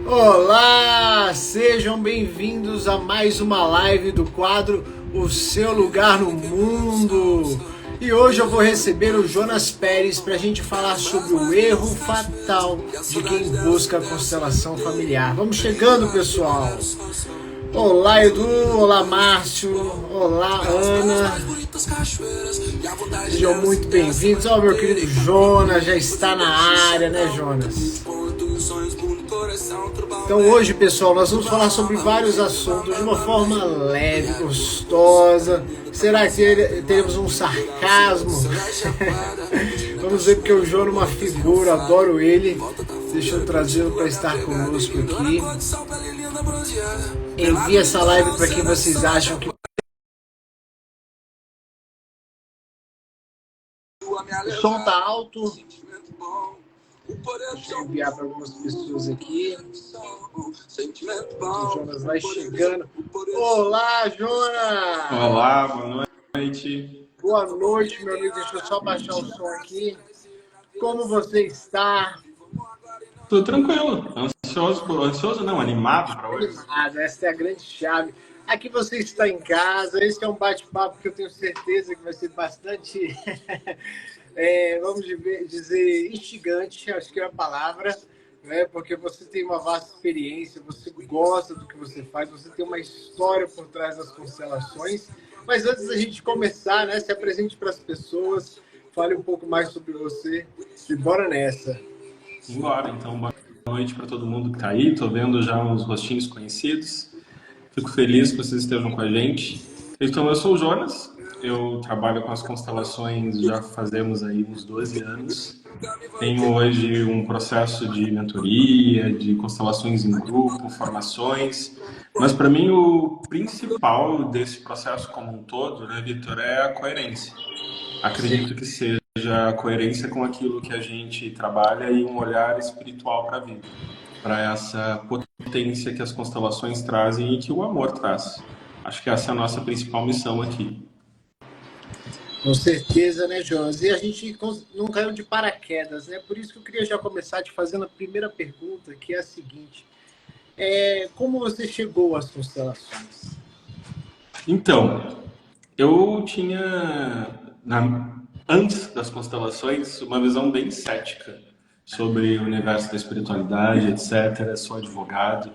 Olá, sejam bem-vindos a mais uma live do quadro O Seu Lugar no Mundo. E hoje eu vou receber o Jonas Pérez para a gente falar sobre o erro fatal de quem busca a constelação familiar. Vamos chegando, pessoal. Olá, Edu. Olá, Márcio. Olá, Ana. Sejam muito bem-vindos. Ó, meu querido Jonas já está na área, né, Jonas? Então hoje, pessoal, nós vamos falar sobre vários assuntos de uma forma leve, gostosa. Será que teremos um sarcasmo? Vamos ver, porque o João é uma figura, adoro ele. Deixa eu trazê-lo para estar conosco aqui. Envie essa live para quem vocês acham que... O som tá alto. Deixa eu enviar para algumas pessoas aqui. O Jonas vai chegando. Olá, Jonas! Olá, boa noite. Boa noite, meu amigo. Deixa eu só baixar o som aqui. Como você está? Tô tranquilo. Ansioso não, animado para hoje. Animado, essa é a grande chave. Aqui você está em casa. Esse é um bate-papo que eu tenho certeza que vai ser bastante... vamos dizer, instigante, acho que é a palavra, né? Porque você tem uma vasta experiência, você gosta do que você faz, você tem uma história por trás das constelações. Mas antes da gente começar, né, se apresente para as pessoas, fale um pouco mais sobre você e bora nessa. Bora, então, boa noite para todo mundo que está aí. Tô vendo já uns rostinhos conhecidos. Fico feliz que vocês estejam com a gente. Então, eu sou o Jonas. Eu trabalho com as constelações já fazemos aí uns 12 anos. Tenho hoje um processo de mentoria, de constelações em grupo, formações. Mas para mim o principal desse processo como um todo, né, Vitor, é a coerência. Acredito que seja a coerência com aquilo que a gente trabalha e um olhar espiritual para a vida, para essa potência que as constelações trazem e que o amor traz. Acho que essa é a nossa principal missão aqui. Com certeza, né, Jonas? E a gente não caiu de paraquedas, né? Por isso que eu queria já começar te fazendo a primeira pergunta, que é a seguinte. Como você chegou às constelações? Então, eu tinha, antes das constelações, uma visão bem cética sobre o universo da espiritualidade, etc. Sou advogado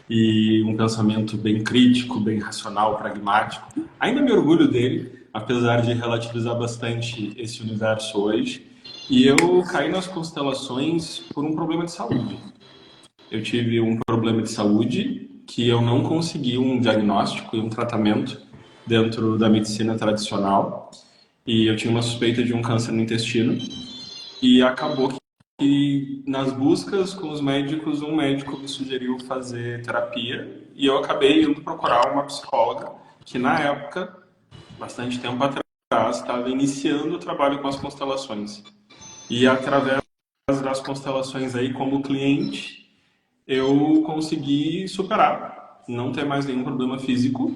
e um pensamento bem crítico, bem racional, pragmático. Ainda me orgulho dele, apesar de relativizar bastante esse universo hoje. E eu caí nas constelações por um problema de saúde. Eu tive um problema de saúde que eu não consegui um diagnóstico e um tratamento dentro da medicina tradicional. E eu tinha uma suspeita de um câncer no intestino. E acabou que nas buscas com os médicos, um médico me sugeriu fazer terapia. E eu acabei indo procurar uma psicóloga que na época, bastante tempo atrás, estava iniciando o trabalho com as constelações. E através das constelações aí como cliente, eu consegui superar, não ter mais nenhum problema físico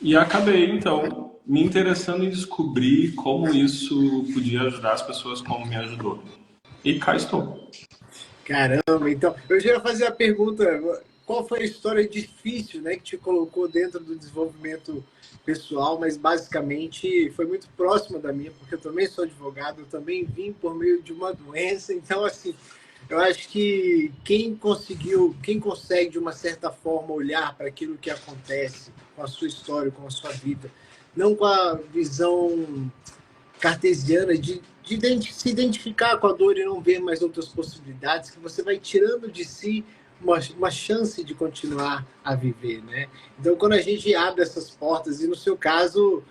e acabei, então, me interessando em descobrir como isso podia ajudar as pessoas como me ajudou. E cá estou. Caramba, então, eu já ia fazer a pergunta, qual foi a história difícil, né, que te colocou dentro do desenvolvimento pessoal, mas basicamente foi muito próxima da minha, porque eu também sou advogado, eu também vim por meio de uma doença, então, assim, eu acho que quem consegue de uma certa forma olhar para aquilo que acontece com a sua história, com a sua vida, não com a visão cartesiana de se identificar com a dor e não ver mais outras possibilidades, que você vai tirando de si uma chance de continuar a viver, né? Então, quando a gente abre essas portas, e no seu caso,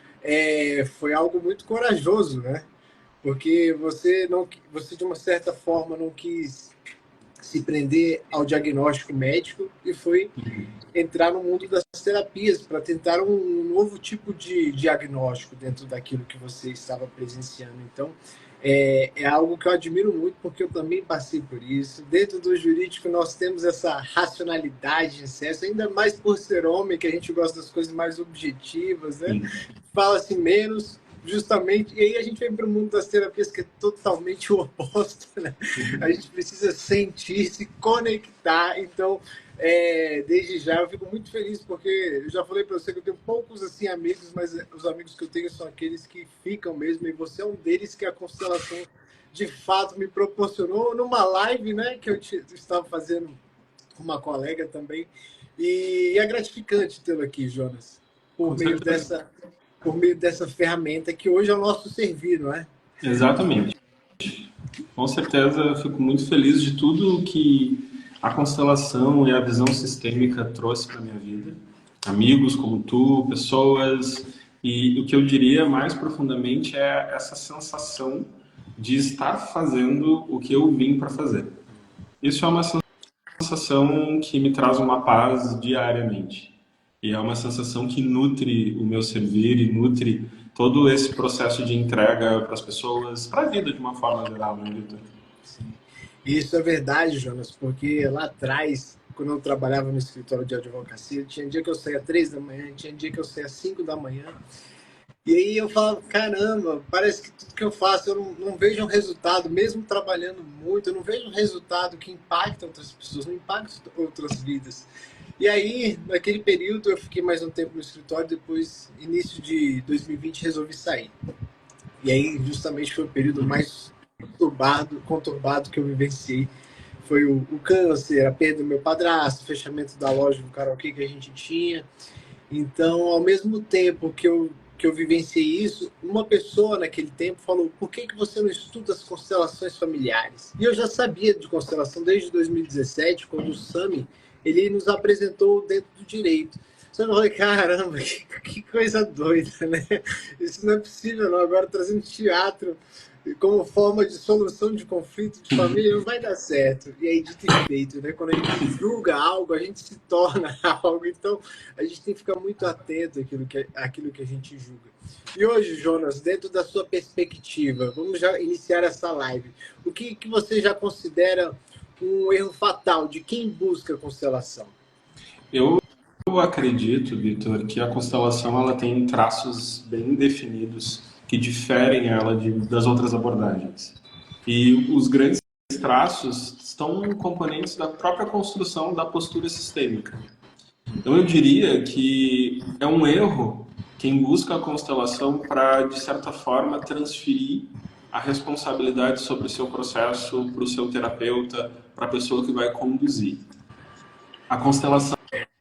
foi algo muito corajoso, né? Porque você de uma certa forma não quis se prender ao diagnóstico médico e foi entrar no mundo das terapias para tentar um novo tipo de diagnóstico dentro daquilo que você estava presenciando. Então, é algo que eu admiro muito, porque eu também passei por isso. Dentro do jurídico, nós temos essa racionalidade em excesso, ainda mais por ser homem, que a gente gosta das coisas mais objetivas, né? Fala-se menos, justamente, e aí a gente vem para o mundo das terapias que é totalmente o oposto, né? A gente precisa sentir, se conectar. Então, desde já eu fico muito feliz porque eu já falei para você que eu tenho poucos assim amigos, mas os amigos que eu tenho são aqueles que ficam mesmo, e você é um deles que a constelação de fato me proporcionou numa live, né, que eu estava fazendo com uma colega também. E é gratificante tê-lo aqui, Jonas, Com certeza. por meio dessa ferramenta que hoje é o nosso servir, não é? Exatamente. Com certeza, eu fico muito feliz de tudo que a constelação e a visão sistêmica trouxe para minha vida. Amigos como tu, pessoas, e o que eu diria mais profundamente é essa sensação de estar fazendo o que eu vim para fazer. Isso é uma sensação que me traz uma paz diariamente. E é uma sensação que nutre o meu servir e nutre todo esse processo de entrega para as pessoas, para a vida de uma forma geral, né, Vitor? E isso é verdade, Jonas, porque lá atrás, quando eu trabalhava no escritório de advocacia, tinha dia que eu saía às 3 da manhã, tinha dia que eu saía às 5 da manhã. E aí eu falava, caramba, parece que tudo que eu faço, eu não vejo um resultado, mesmo trabalhando muito, eu não vejo um resultado que impacta outras pessoas, não impacta outras vidas. E aí, naquele período, eu fiquei mais um tempo no escritório, depois, início de 2020, resolvi sair. E aí, justamente, foi o período mais conturbado que eu vivenciei. Foi o câncer, a perda do meu padrasto, o fechamento da loja do karaokê que a gente tinha. Então, ao mesmo tempo que eu vivenciei isso, uma pessoa naquele tempo falou: por que você não estuda as constelações familiares? E eu já sabia de constelação desde 2017, quando o Sami ele nos apresentou dentro do direito. Só que eu falei, caramba, que coisa doida, né? Isso não é possível, não. Agora trazendo teatro como forma de solução de conflito de família não vai dar certo. E aí, dito e feito, né? Quando a gente julga algo, a gente se torna algo. Então, a gente tem que ficar muito atento àquilo que a gente julga. E hoje, Jonas, dentro da sua perspectiva, vamos já iniciar essa live. O que você já considera um erro fatal de quem busca constelação? Eu acredito, Vitor, que a constelação ela tem traços bem definidos que diferem ela das outras abordagens. E os grandes traços estão em componentes da própria construção da postura sistêmica. Então eu diria que é um erro quem busca a constelação para, de certa forma, transferir a responsabilidade sobre o seu processo para o seu terapeuta, para a pessoa que vai conduzir. A constelação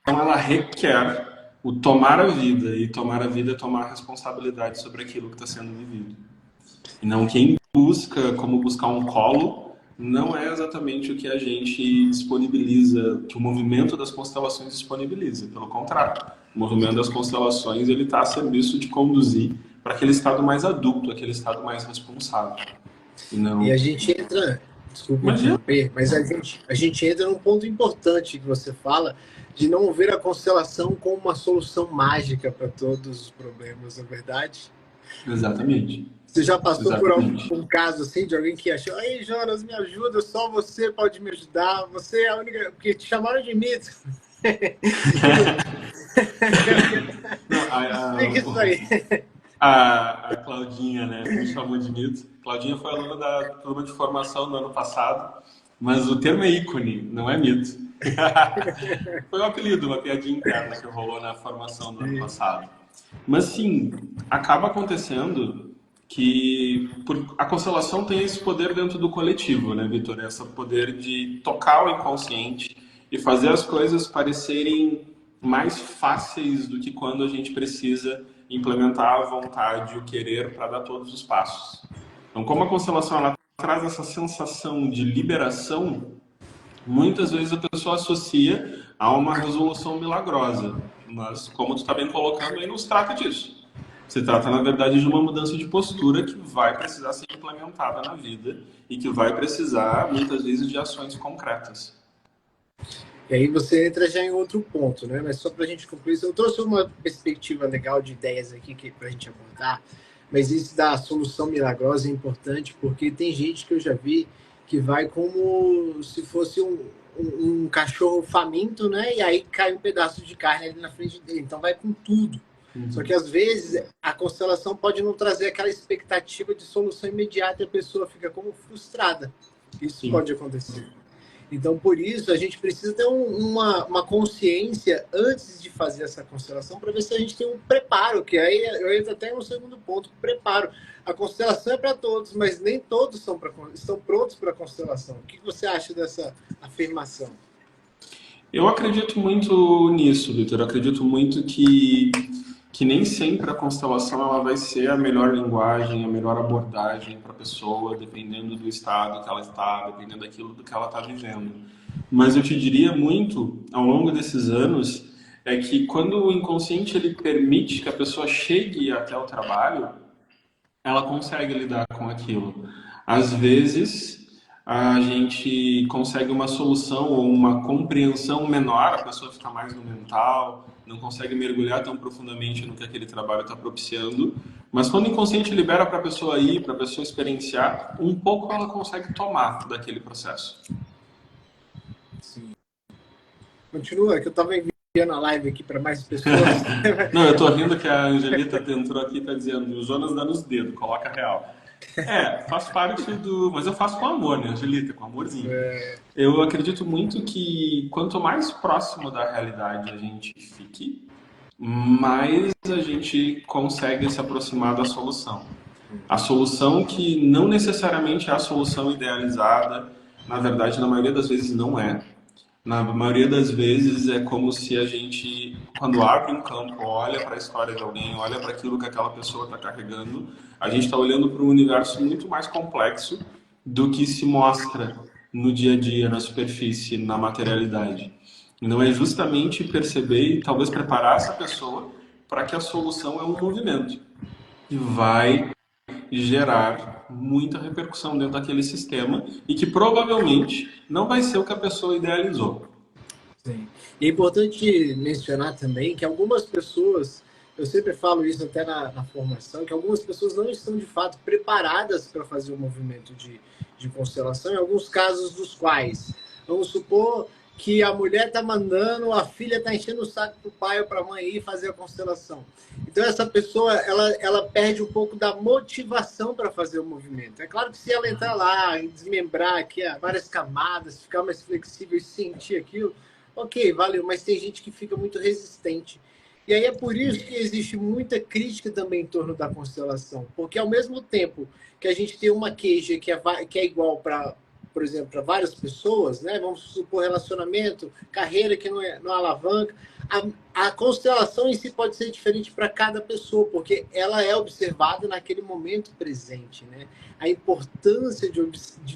ela requer o tomar a vida, e tomar a vida é tomar a responsabilidade sobre aquilo que está sendo vivido. E não quem busca, como buscar um colo, não é exatamente o que a gente disponibiliza, que o movimento das constelações disponibiliza. Pelo contrário, o movimento das constelações ele está a serviço de conduzir para aquele estado mais adulto, aquele estado mais responsável. E a gente entra, desculpe interromper, mas a gente entra num ponto importante que você fala, de não ver a constelação como uma solução mágica para todos os problemas, não é verdade? Exatamente. Você já passou por um caso assim, de alguém que achou, ei, Jonas, me ajuda, só você pode me ajudar, você é a única, porque te chamaram de mito. Explica isso aí. A Claudinha, né, me chamou de mito. Claudinha foi aluna da turma de formação do ano passado, mas o termo é ícone, não é mito. Foi um apelido, uma piadinha interna que rolou na formação do ano passado. Mas sim, acaba acontecendo que a constelação tem esse poder dentro do coletivo, né, Vitor? Esse poder de tocar o inconsciente e fazer as coisas parecerem mais fáceis do que quando a gente precisa implementar a vontade, o querer para dar todos os passos. Então, como a constelação ela traz essa sensação de liberação, muitas vezes a pessoa associa a uma resolução milagrosa, mas como tu está bem colocando, aí não se trata disso. Se trata, na verdade, de uma mudança de postura que vai precisar ser implementada na vida e que vai precisar, muitas vezes, de ações concretas. E aí você entra já em outro ponto, né? Mas só para a gente concluir, eu trouxe uma perspectiva legal de ideias aqui para a gente abordar, mas isso da solução milagrosa é importante porque tem gente que eu já vi que vai como se fosse um cachorro faminto, né? E aí cai um pedaço de carne ali na frente dele, então vai com tudo. Só que às vezes a constelação pode não trazer aquela expectativa de solução imediata e a pessoa fica como frustrada. Isso Sim. pode acontecer. Então, por isso, a gente precisa ter uma consciência antes de fazer essa constelação para ver se a gente tem um preparo, que aí eu entro até no segundo ponto, preparo. A constelação é para todos, mas nem todos estão prontos para a constelação. O que você acha dessa afirmação? Eu acredito muito nisso, Vitor. Eu acredito muito que nem sempre a constelação ela vai ser a melhor linguagem, a melhor abordagem para a pessoa, dependendo do estado que ela está, dependendo daquilo do que ela está vivendo. Mas eu te diria muito, ao longo desses anos, é que quando o inconsciente ele permite que a pessoa chegue até o trabalho, ela consegue lidar com aquilo. Às vezes, a gente consegue uma solução ou uma compreensão menor, a pessoa fica mais no mental, não consegue mergulhar tão profundamente no que aquele trabalho está propiciando, mas quando o inconsciente libera para a pessoa ir, para a pessoa experienciar, um pouco ela consegue tomar daquele processo. Sim. Continua, que eu estava enviando a live aqui para mais pessoas. Não, eu tô rindo que a Angelita entrou aqui e tá dizendo, o Jonas dá nos dedos, coloca real. Faz parte do... Mas eu faço com amor, né, Angelita? Com amorzinho. Eu acredito muito que quanto mais próximo da realidade a gente fique, mais a gente consegue se aproximar da solução. A solução que não necessariamente é a solução idealizada, na verdade, na maioria das vezes não é. Na maioria das vezes é como se a gente, quando abre um campo, olha para a história de alguém, olha para aquilo que aquela pessoa está carregando, a gente está olhando para um universo muito mais complexo do que se mostra no dia a dia, na superfície, na materialidade. Então é justamente perceber e talvez preparar essa pessoa para que a solução é um movimento que vai gerar muita repercussão dentro daquele sistema e que provavelmente não vai ser o que a pessoa idealizou. Sim. E é importante mencionar também que algumas pessoas, eu sempre falo isso até na formação, que algumas pessoas não estão de fato preparadas para fazer o movimento de constelação, em alguns casos dos quais, vamos supor que a mulher está mandando, a filha está enchendo o saco para o pai ou para a mãe ir fazer a constelação. Então, essa pessoa, ela perde um pouco da motivação para fazer o movimento. É claro que se ela entrar lá e desmembrar aqui várias camadas, ficar mais flexível e sentir aquilo, ok, valeu, mas tem gente que fica muito resistente. E aí é por isso que existe muita crítica também em torno da constelação, porque ao mesmo tempo que a gente tem uma queixa que é igual para, por exemplo, para várias pessoas, né? Vamos supor relacionamento, carreira que não alavanca, a constelação em si pode ser diferente para cada pessoa, porque ela é observada naquele momento presente, né? A importância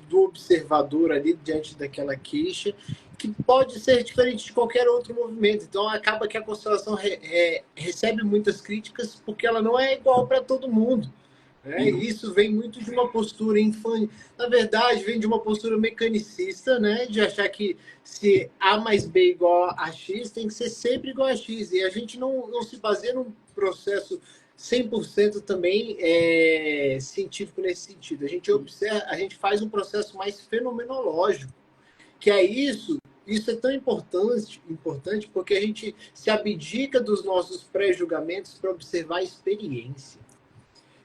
do observador ali diante daquela queixa, que pode ser diferente de qualquer outro movimento. Então, acaba que a constelação recebe muitas críticas porque ela não é igual para todo mundo. E isso vem muito de uma postura infantil. Na verdade, vem de uma postura mecanicista, né? De achar que se A mais B igual a X, tem que ser sempre igual a X. E a gente não se baseia num processo 100% também científico nesse sentido. A gente observa, a gente faz um processo mais fenomenológico, que é isso. Isso é tão importante porque a gente se abdica dos nossos pré-julgamentos para observar a experiência.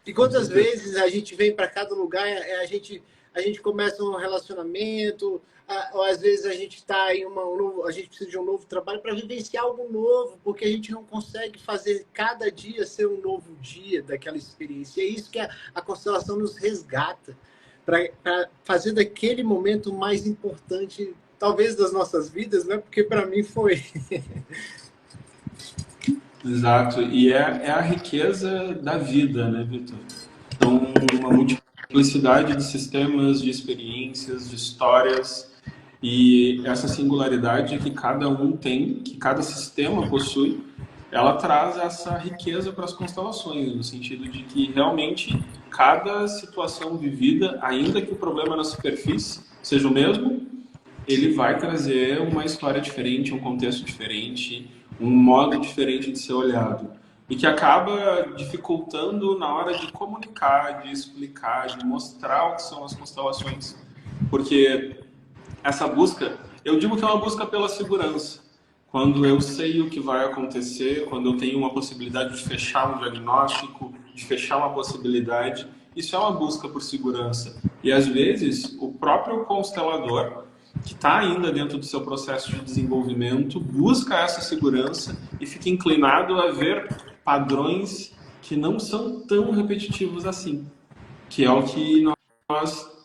E quantas vezes a gente vem para cada lugar, a gente começa um relacionamento, ou às vezes a gente está a gente precisa de um novo trabalho para vivenciar algo novo, porque a gente não consegue fazer cada dia ser um novo dia daquela experiência. E é isso que a constelação nos resgata, para fazer daquele momento mais importante, talvez, das nossas vidas, né? Porque para mim foi. Exato, e é a riqueza da vida, né, Vitor? Então, uma multiplicidade de sistemas, de experiências, de histórias, e essa singularidade que cada um tem, que cada sistema possui, ela traz essa riqueza para as constelações, no sentido de que realmente cada situação vivida, ainda que o problema na superfície seja o mesmo, ele vai trazer uma história diferente, um contexto diferente, um modo diferente de ser olhado. E que acaba dificultando na hora de comunicar, de explicar, de mostrar o que são as constelações. Porque essa busca, eu digo que é uma busca pela segurança. quando eu sei o que vai acontecer, quando eu tenho uma possibilidade de fechar um diagnóstico, de fechar uma possibilidade, isso é uma busca por segurança. E às vezes o próprio constelador, que está ainda dentro do seu processo de desenvolvimento, busca essa segurança e fica inclinado a ver padrões que não são tão repetitivos assim, que é o que nós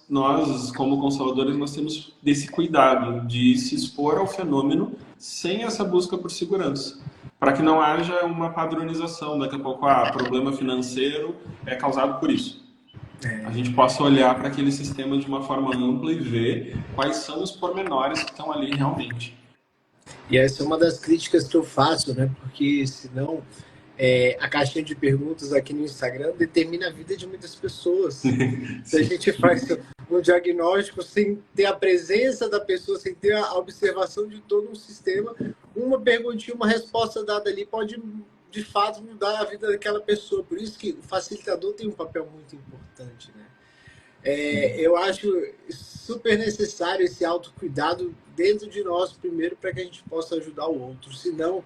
como consteladores, nós temos desse cuidado de se expor ao fenômeno sem essa busca por segurança, para que não haja uma padronização. Daqui a pouco, problema financeiro é causado por isso. A gente possa olhar para aquele sistema de uma forma ampla e ver quais são os pormenores que estão ali realmente. E essa é uma das críticas que eu faço, né? Porque senão a caixinha de perguntas aqui no Instagram determina a vida de muitas pessoas. Se a gente faz um diagnóstico sem ter a presença da pessoa, sem ter a observação de todo um sistema, uma perguntinha, uma resposta dada ali pode, de fato, mudar a vida daquela pessoa. Por isso que o facilitador tem um papel muito importante, né? Eu acho super necessário esse autocuidado dentro de nós primeiro para que a gente possa ajudar o outro. Senão,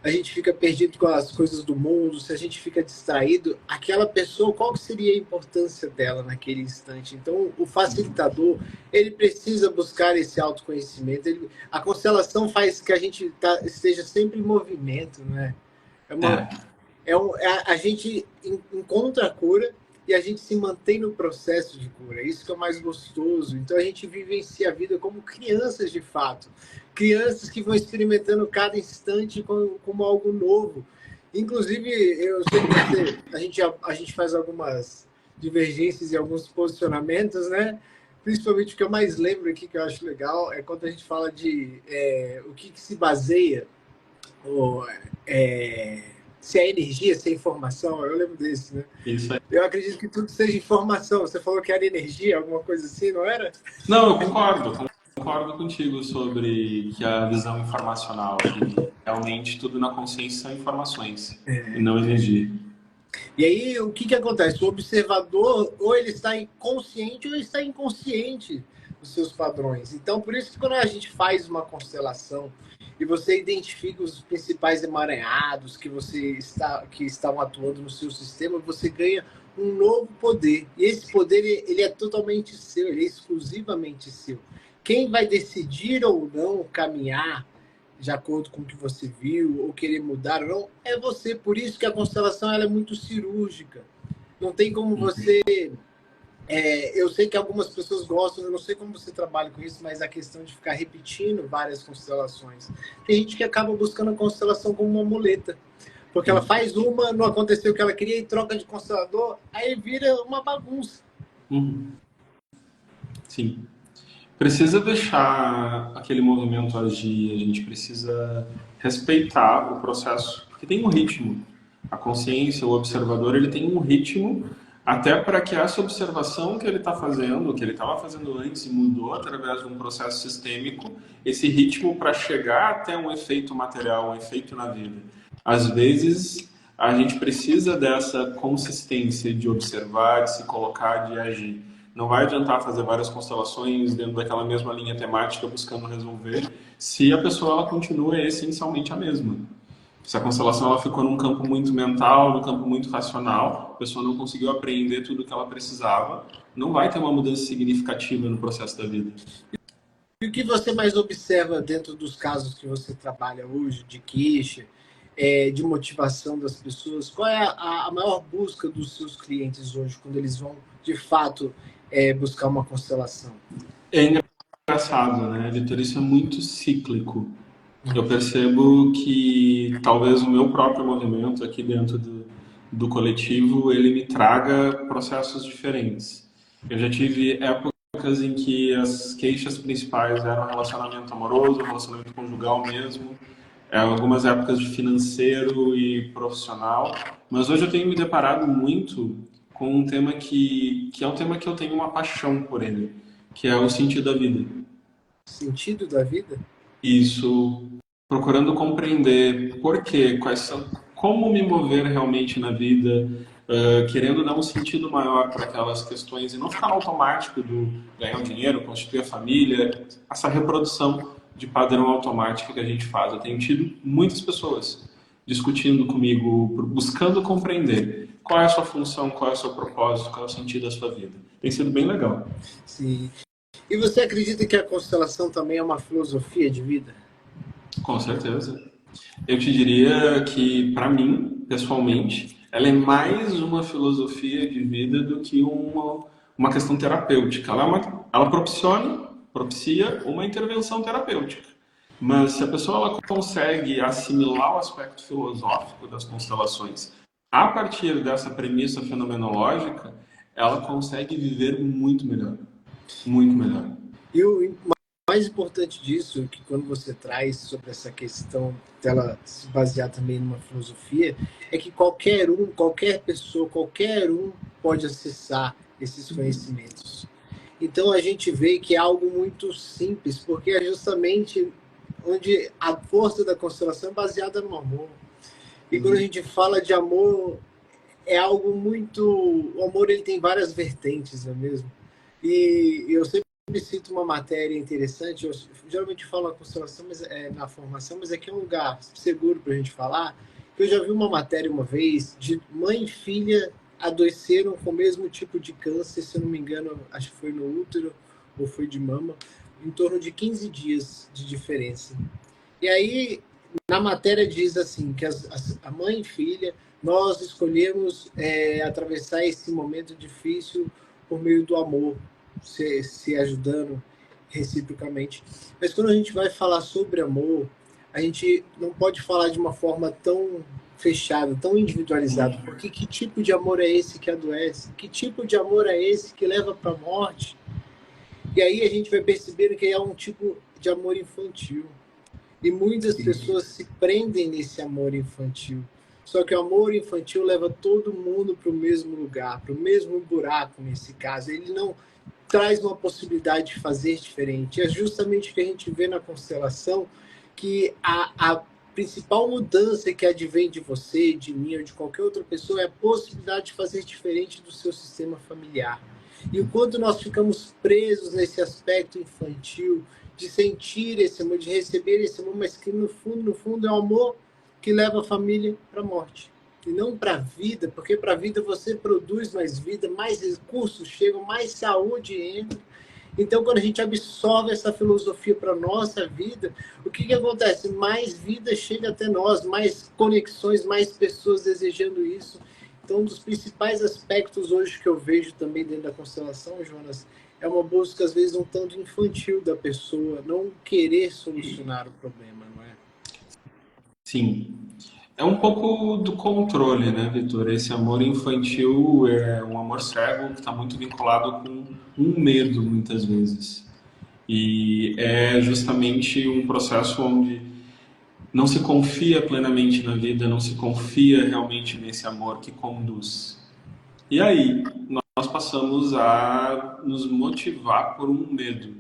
a gente fica perdido com as coisas do mundo, se a gente fica distraído, aquela pessoa, qual que seria a importância dela naquele instante? Então, o facilitador, ele precisa buscar esse autoconhecimento. A constelação faz que a gente esteja sempre em movimento, né? A gente encontra a cura e a gente se mantém no processo de cura. Isso que é o mais gostoso. Então, a gente vivencia a vida como crianças, de fato. Crianças que vão experimentando cada instante como algo novo. Inclusive, eu sei que a gente faz algumas divergências e alguns posicionamentos, né? Principalmente o que eu mais lembro aqui, que eu acho legal, é quando a gente fala de o que se baseia, se é energia, se é informação. Eu lembro desse, né? Isso aí. Eu acredito que tudo seja informação. Você falou que era energia, alguma coisa assim, não era? Não, eu concordo contigo sobre que a visão informacional, que realmente tudo na consciência são informações e não energia. E aí, o que acontece? O observador, ou ele está consciente ou ele está inconsciente dos seus padrões. Então, por isso que quando a gente faz uma constelação e você identifica os principais emaranhados que estavam atuando no seu sistema, você ganha um novo poder. E esse poder, ele é totalmente seu, ele é exclusivamente seu. Quem vai decidir ou não caminhar de acordo com o que você viu, ou querer mudar ou não, é você. Por isso que a constelação ela é muito cirúrgica. Não tem como você... eu sei que algumas pessoas gostam, eu não sei como você trabalha com isso, mas a questão de ficar repetindo várias constelações. Tem gente que acaba buscando a constelação como uma muleta. Porque ela faz uma, não aconteceu o que ela queria e troca de constelador, aí vira uma bagunça. Sim. Precisa deixar aquele movimento agir, a gente precisa respeitar o processo, porque tem um ritmo. A consciência, o observador, ele tem um ritmo até para que essa observação que ele está fazendo, que ele estava fazendo antes e mudou através de um processo sistêmico, esse ritmo para chegar até um efeito material, um efeito na vida. Às vezes, a gente precisa dessa consistência de observar, de se colocar, de agir. Não vai adiantar fazer várias constelações dentro daquela mesma linha temática buscando resolver se a pessoa ela continua essencialmente a mesma. Se a constelação ela ficou num campo muito mental, num campo muito racional, a pessoa não conseguiu aprender tudo o que ela precisava, não vai ter uma mudança significativa no processo da vida. E o que você mais observa dentro dos casos que você trabalha hoje, de queixa, de motivação das pessoas? Qual é a maior busca dos seus clientes hoje, quando eles vão, de fato, buscar uma constelação? É engraçado, né, Vitor? Isso é muito cíclico. Eu percebo que talvez o meu próprio movimento aqui dentro do coletivo, ele me traga processos diferentes. Eu já tive épocas em que as queixas principais eram relacionamento amoroso, relacionamento conjugal mesmo, algumas épocas de financeiro e profissional, mas hoje eu tenho me deparado muito com um tema que é um tema que eu tenho uma paixão por ele, que é o sentido da vida. Sentido da vida? Isso, procurando compreender por quê, quais são, como me mover realmente na vida, querendo dar um sentido maior para aquelas questões e não ficar no automático do ganhar um dinheiro, constituir a família, essa reprodução, de padrão automático que a gente faz. Eu tenho tido muitas pessoas discutindo comigo, buscando compreender qual é a sua função, qual é o seu propósito, qual é o sentido da sua vida. Tem sido bem legal. Sim. E você acredita que a constelação também é uma filosofia de vida? Com certeza. Eu te diria que, para mim, pessoalmente, ela é mais uma filosofia de vida do que uma questão terapêutica. Ela propicia uma intervenção terapêutica. Mas se a pessoa ela consegue assimilar o aspecto filosófico das constelações a partir dessa premissa fenomenológica, ela consegue viver muito melhor. Muito melhor. E o mais importante disso, que quando você traz sobre essa questão dela se basear também numa filosofia, é que qualquer pessoa, qualquer um pode acessar esses conhecimentos. Então a gente vê que é algo muito simples, porque é justamente onde a força da constelação é baseada no amor. E quando a gente fala de amor, é algo muito... O amor ele tem várias vertentes, não é mesmo? E eu sempre cito uma matéria interessante, eu geralmente falo na constelação, mas na formação, mas aqui é um lugar seguro para a gente falar, que eu já vi uma matéria uma vez de mãe e filha adoeceram com o mesmo tipo de câncer, se eu não me engano, acho que foi no útero ou foi de mama, em torno de 15 dias de diferença. E aí, na matéria diz assim, que a mãe e filha, nós escolhemos atravessar esse momento difícil por meio do amor, se ajudando reciprocamente. Mas quando a gente vai falar sobre amor, a gente não pode falar de uma forma tão fechada, tão individualizada, porque que tipo de amor é esse que adoece? Que tipo de amor é esse que leva para a morte? E aí a gente vai percebendo que é um tipo de amor infantil. E muitas pessoas se prendem nesse amor infantil. Só que o amor infantil leva todo mundo para o mesmo lugar, para o mesmo buraco nesse caso. Ele não traz uma possibilidade de fazer diferente. É justamente o que a gente vê na constelação, que a principal mudança que advém de você, de mim ou de qualquer outra pessoa é a possibilidade de fazer diferente do seu sistema familiar. E o quanto nós ficamos presos nesse aspecto infantil, de sentir esse amor, de receber esse amor, mas que no fundo é o amor que leva a família para a morte. E não para a vida, porque para a vida você produz mais vida, mais recursos chegam, mais saúde entra. Então, quando a gente absorve essa filosofia para a nossa vida, o que acontece? Mais vida chega até nós, mais conexões, mais pessoas desejando isso. Então, um dos principais aspectos hoje que eu vejo também dentro da constelação, Jonas, é uma busca, às vezes, um tanto infantil da pessoa, não querer solucionar o problema, não é? Sim. É um pouco do controle, né, Vitor? Esse amor infantil é um amor cego que está muito vinculado com um medo, muitas vezes. E é justamente um processo onde não se confia plenamente na vida, não se confia realmente nesse amor que conduz. E aí, nós passamos a nos motivar por um medo.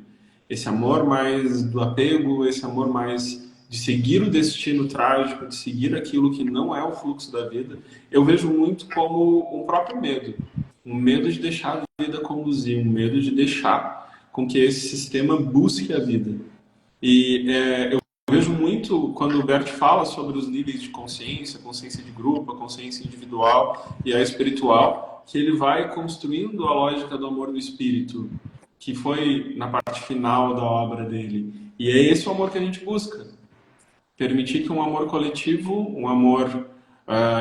Esse amor mais do apego, esse amor mais de seguir o destino trágico, de seguir aquilo que não é o fluxo da vida, eu vejo muito como um próprio medo. Um medo de deixar a vida conduzir, um medo de deixar com que esse sistema busque a vida. E eu vejo muito quando o Bert fala sobre os níveis de consciência, consciência de grupo, a consciência individual e a espiritual, que ele vai construindo a lógica do amor do espírito, que foi na parte final da obra dele. E é esse o amor que a gente busca. Permitir que um amor coletivo, um amor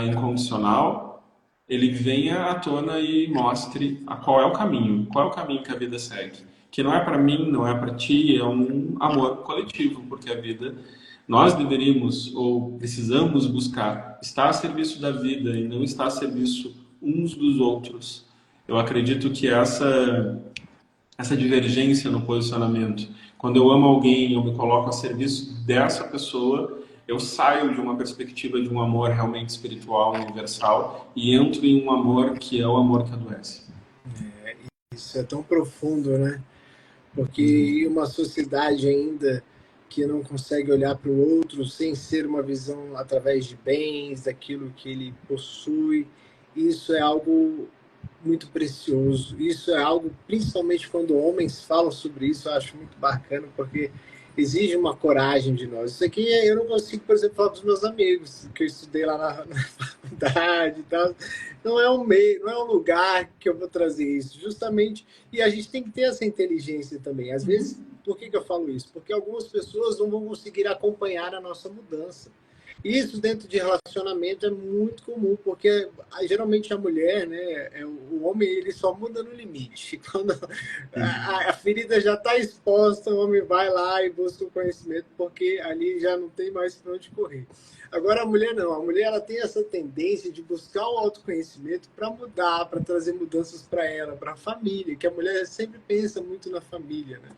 incondicional, ele venha à tona e mostre qual é o caminho que a vida segue. Que não é para mim, não é para ti, é um amor coletivo, porque a vida, nós deveríamos ou precisamos buscar estar a serviço da vida e não estar a serviço uns dos outros. Eu acredito que essa divergência no posicionamento, quando eu amo alguém, eu me coloco a serviço dessa pessoa, eu saio de uma perspectiva de um amor realmente espiritual, universal, e entro em um amor que é o amor que adoece. Isso é tão profundo, né? Porque uma sociedade ainda que não consegue olhar para o outro sem ser uma visão através de bens, daquilo que ele possui, isso é algo muito precioso. Isso é algo, principalmente quando homens falam sobre isso, eu acho muito bacana, porque exige uma coragem de nós. Isso aqui eu não consigo, por exemplo, falar para os meus amigos, que eu estudei lá na faculdade e tal. Não é um meio, não é um lugar que eu vou trazer isso, justamente. E a gente tem que ter essa inteligência também. Às vezes, por que eu falo isso? Porque algumas pessoas não vão conseguir acompanhar a nossa mudança. Isso dentro de relacionamento é muito comum, porque geralmente a mulher, né, o homem, ele só muda no limite. Quando a ferida já está exposta, o homem vai lá e busca o conhecimento, porque ali já não tem mais para onde correr. Agora a mulher não, a mulher ela tem essa tendência de buscar o autoconhecimento para mudar, para trazer mudanças para ela, para a família, que a mulher sempre pensa muito na família, né?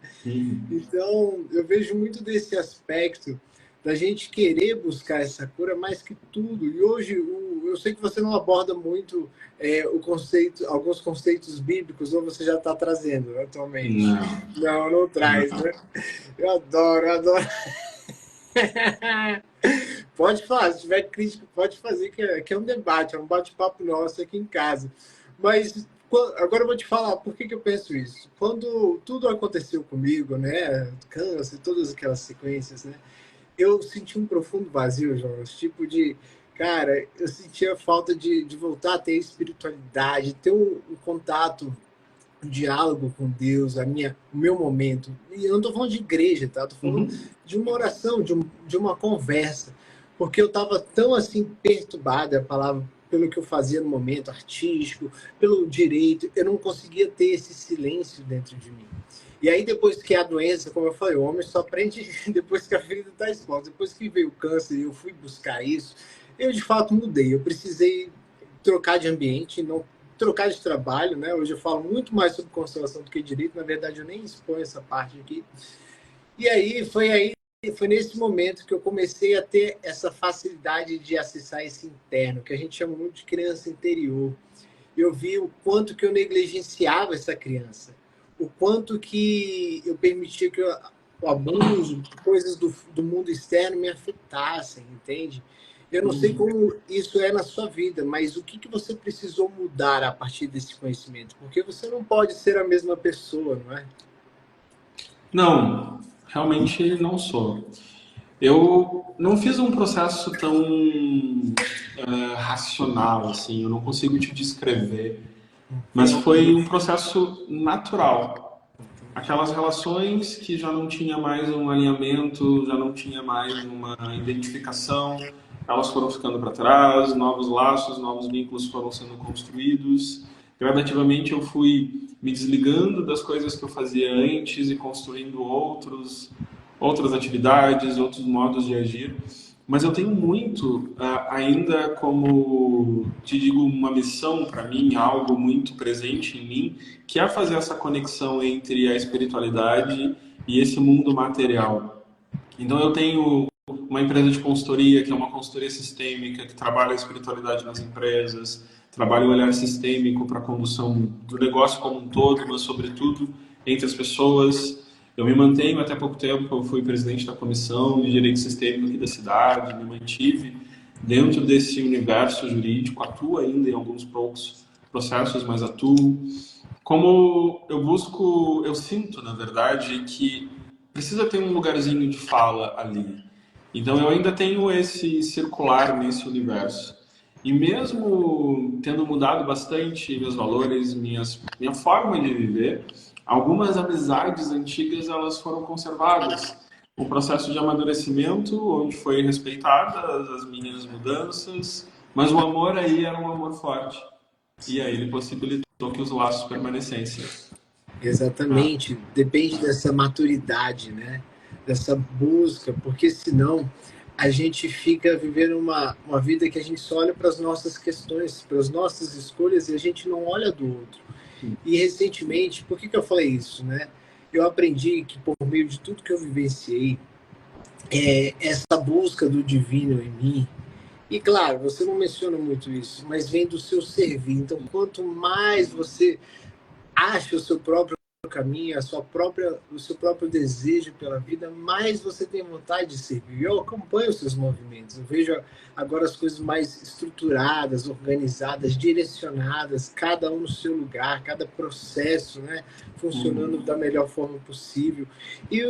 Então eu vejo muito desse aspecto da gente querer buscar essa cura mais que tudo. E hoje, eu sei que você não aborda muito o conceito, alguns conceitos bíblicos, ou você já está trazendo atualmente? Não traz, né? Eu adoro. Pode fazer, se tiver crítica, pode fazer, que é um debate, é um bate-papo nosso aqui em casa. Mas agora eu vou te falar por que eu penso isso. Quando tudo aconteceu comigo, né? Câncer, todas aquelas sequências, né? Eu senti um profundo vazio, Jonas, tipo de, cara, eu sentia falta de voltar a ter espiritualidade, ter um contato, um diálogo com Deus, o meu momento. E eu não estou falando de igreja, tá? Estou falando de uma oração, de uma conversa, porque eu estava tão assim perturbada, a palavra, pelo que eu fazia no momento artístico, pelo direito, eu não conseguia ter esse silêncio dentro de mim. E aí, depois que a doença, como eu falei, o homem só aprende depois que a ferida está exposta. Depois que veio o câncer e eu fui buscar isso, eu de fato mudei. Eu precisei trocar de ambiente, não trocar de trabalho, né? Hoje eu falo muito mais sobre constelação do que direito. Na verdade, eu nem exponho essa parte aqui. E aí foi nesse momento que eu comecei a ter essa facilidade de acessar esse interno, que a gente chama muito de criança interior. Eu vi o quanto que eu negligenciava essa criança, o quanto que eu permitia que o abuso, coisas do mundo externo me afetassem, entende? Eu não sei como isso é na sua vida, mas o que você precisou mudar a partir desse conhecimento? Porque você não pode ser a mesma pessoa, não é? Não, realmente não sou. Eu não fiz um processo tão racional, assim, eu não consigo te descrever, mas foi um processo natural. Aquelas relações que já não tinha mais um alinhamento, já não tinha mais uma identificação, elas foram ficando para trás, novos laços, novos vínculos foram sendo construídos. Gradativamente eu fui me desligando das coisas que eu fazia antes e construindo outras atividades, outros modos de agir. Mas eu tenho muito ainda como, te digo, uma missão para mim, algo muito presente em mim, que é fazer essa conexão entre a espiritualidade e esse mundo material. Então eu tenho uma empresa de consultoria, que é uma consultoria sistêmica, que trabalha a espiritualidade nas empresas, trabalha o olhar sistêmico para a condução do negócio como um todo, mas sobretudo entre as pessoas. Eu me mantenho até pouco tempo, eu fui presidente da comissão de direito sistêmico aqui da cidade, me mantive dentro desse universo jurídico, atuo ainda em alguns poucos processos, mas atuo. Como eu busco, eu sinto, na verdade, que precisa ter um lugarzinho de fala ali. Então eu ainda tenho esse circular nesse universo. E mesmo tendo mudado bastante meus valores, minha forma de viver, algumas amizades antigas elas foram conservadas. Um processo de amadurecimento onde foi respeitadas as minhas mudanças, mas o amor aí era um amor forte. E aí ele possibilitou que os laços permanecessem. Exatamente. Depende dessa maturidade, né? Dessa busca, porque senão a gente fica vivendo uma vida que a gente só olha para as nossas questões, para as nossas escolhas e a gente não olha do outro. E recentemente, por que eu falei isso, né? Eu aprendi que por meio de tudo que eu vivenciei, essa busca do divino em mim, e claro, você não menciona muito isso, mas vem do seu servir. Então, quanto mais você acha o seu próprio caminho, o seu próprio desejo pela vida, mais você tem vontade de servir. Eu acompanho os seus movimentos, eu vejo agora as coisas mais estruturadas, organizadas, direcionadas, cada um no seu lugar, cada processo, né, funcionando da melhor forma possível. E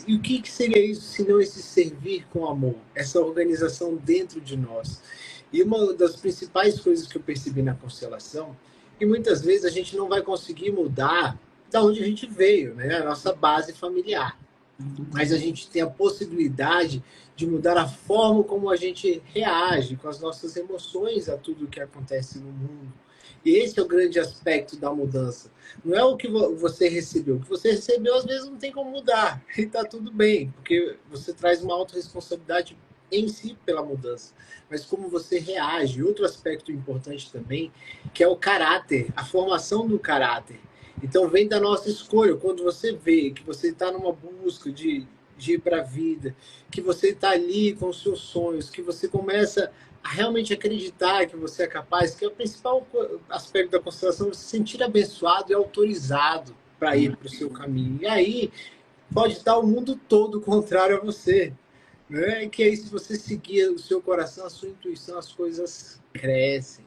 o que seria isso, se não esse servir com amor, essa organização dentro de nós? E uma das principais coisas que eu percebi na constelação, que muitas vezes a gente não vai conseguir mudar da onde a gente veio, né? A nossa base familiar. Mas a gente tem a possibilidade de mudar a forma como a gente reage com as nossas emoções a tudo que acontece no mundo. E esse é o grande aspecto da mudança. Não é o que você recebeu. O que você recebeu, às vezes, não tem como mudar. E está tudo bem, porque você traz uma autorresponsabilidade em si pela mudança. Mas como você reage. Outro aspecto importante também, que é o caráter, a formação do caráter. Então, vem da nossa escolha. Quando você vê que você está numa busca de ir para a vida, que você está ali com os seus sonhos, que você começa a realmente acreditar que você é capaz, que é o principal aspecto da constelação, você se sentir abençoado e autorizado para ir para o seu caminho. E aí, pode estar o mundo todo contrário a você. Né? Que aí, se você seguir o seu coração, a sua intuição, as coisas crescem.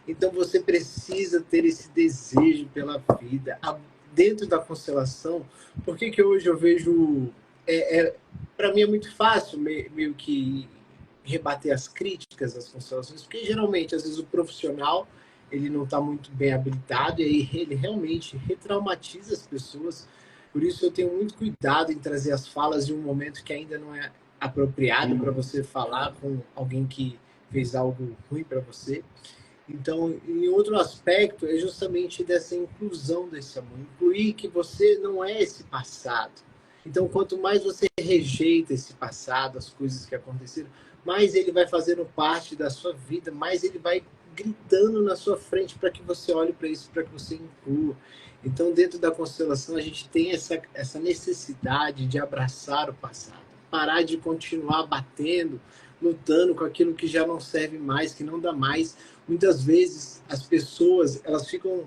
Então você precisa ter esse desejo pela vida dentro da constelação. Por que hoje eu vejo... para mim é muito fácil meio que rebater as críticas às constelações, porque geralmente, às vezes, o profissional ele não está muito bem habilitado e aí ele realmente retraumatiza as pessoas. Por isso eu tenho muito cuidado em trazer as falas de um momento que ainda não é apropriado para você falar com alguém que fez algo ruim para você. Então, em outro aspecto, é justamente dessa inclusão desse amor. Incluir que você não é esse passado. Então, quanto mais você rejeita esse passado, as coisas que aconteceram, mais ele vai fazendo parte da sua vida, mais ele vai gritando na sua frente para que você olhe para isso, para que você inclua. Então, dentro da constelação, a gente tem essa necessidade de abraçar o passado. Parar de continuar batendo, lutando com aquilo que já não serve mais, que não dá mais. Muitas vezes as pessoas elas ficam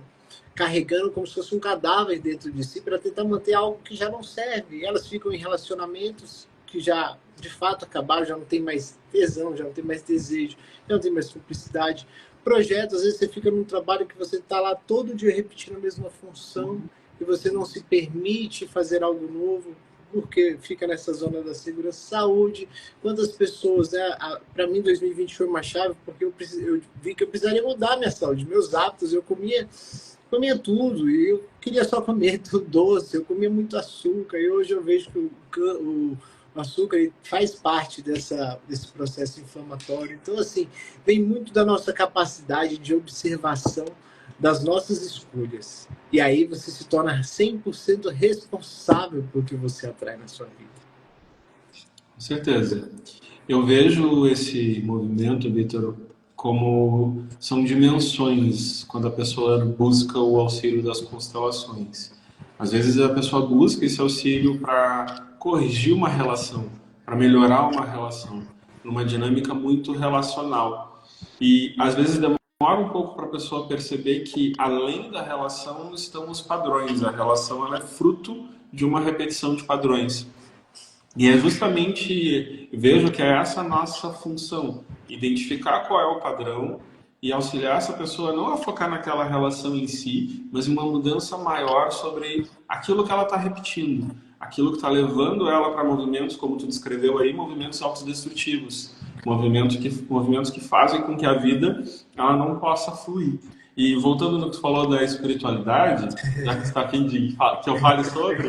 carregando como se fosse um cadáver dentro de si para tentar manter algo que já não serve. E elas ficam em relacionamentos que já de fato acabaram, já não tem mais tesão, já não tem mais desejo, já não tem mais cumplicidade. Projetos, às vezes você fica num trabalho que você está lá todo dia repetindo a mesma função e você não se permite fazer algo novo, porque fica nessa zona da segurança. Saúde, quantas pessoas, né? Para mim 2020 foi uma chave, porque eu vi que eu precisaria mudar minha saúde, meus hábitos. Eu comia tudo, e eu queria só comer tudo doce, eu comia muito açúcar, e hoje eu vejo que o açúcar ele faz parte desse processo inflamatório. Então, assim, vem muito da nossa capacidade de observação das nossas escolhas. E aí você se torna 100% responsável pelo que você atrai na sua vida. Com certeza. Eu vejo esse movimento, Vitor, como são dimensões quando a pessoa busca o auxílio das constelações. Às vezes a pessoa busca esse auxílio para corrigir uma relação, para melhorar uma relação, numa dinâmica muito relacional. E às vezes demora um pouco para a pessoa perceber que além da relação estão os padrões. A relação ela é fruto de uma repetição de padrões. E é justamente, vejo que é essa a nossa função, identificar qual é o padrão e auxiliar essa pessoa não a focar naquela relação em si, mas em uma mudança maior sobre aquilo que ela está repetindo, aquilo que está levando ela para movimentos, como tu descreveu aí, movimentos autodestrutivos, movimentos que fazem com que a vida ela não possa fluir. E voltando no que tu falou da espiritualidade, já que você está afim de que eu fale sobre,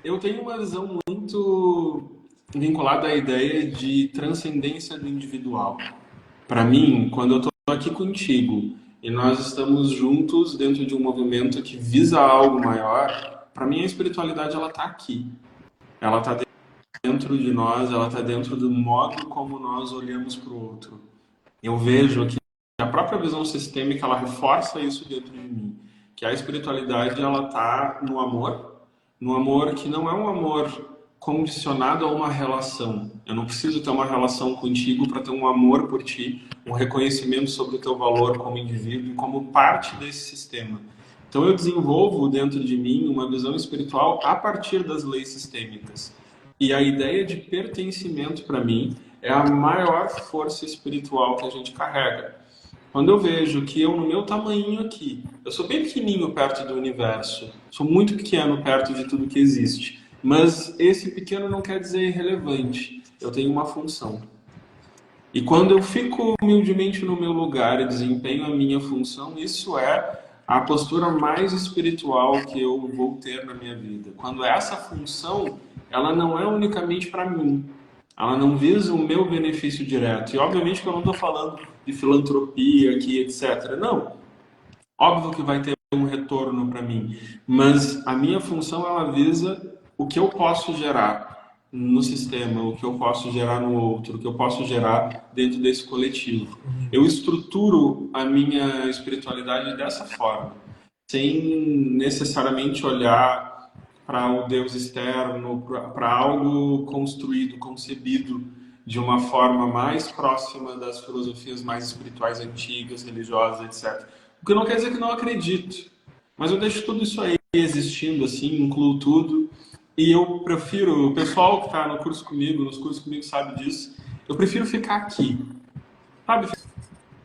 eu tenho uma visão muito vinculada à ideia de transcendência do individual. Para mim, quando eu estou aqui contigo e nós estamos juntos dentro de um movimento que visa algo maior, para mim a espiritualidade ela está aqui. Ela está dentro de nós, ela está dentro do modo como nós olhamos para o outro. Eu vejo que a própria visão sistêmica ela reforça isso dentro de mim, que a espiritualidade ela está no amor que não é um amor condicionado a uma relação. Eu não preciso ter uma relação contigo para ter um amor por ti, um reconhecimento sobre o teu valor como indivíduo e como parte desse sistema. Então eu desenvolvo dentro de mim uma visão espiritual a partir das leis sistêmicas. E a ideia de pertencimento para mim é a maior força espiritual que a gente carrega. Quando eu vejo que eu, no meu tamanho aqui, eu sou bem pequenininho perto do universo, sou muito pequeno perto de tudo que existe, mas esse pequeno não quer dizer irrelevante. Eu tenho uma função. E quando eu fico humildemente no meu lugar e desempenho a minha função, isso é a postura mais espiritual que eu vou ter na minha vida. Quando essa função, ela não é unicamente para mim. Ela não visa o meu benefício direto. E obviamente que eu não estou falando de filantropia aqui, etc. Não. Óbvio que vai ter um retorno para mim. Mas a minha função, ela visa o que eu posso gerar no sistema, o que eu posso gerar no outro, o que eu posso gerar dentro desse coletivo. Eu estruturo a minha espiritualidade dessa forma, sem necessariamente olhar para o Deus externo, para algo construído, concebido de uma forma mais próxima das filosofias mais espirituais antigas, religiosas, etc. O que não quer dizer que não acredito, mas eu deixo tudo isso aí existindo, assim, incluo tudo. E eu prefiro, o pessoal que está no curso comigo, nos cursos comigo sabe disso, eu prefiro ficar aqui, sabe?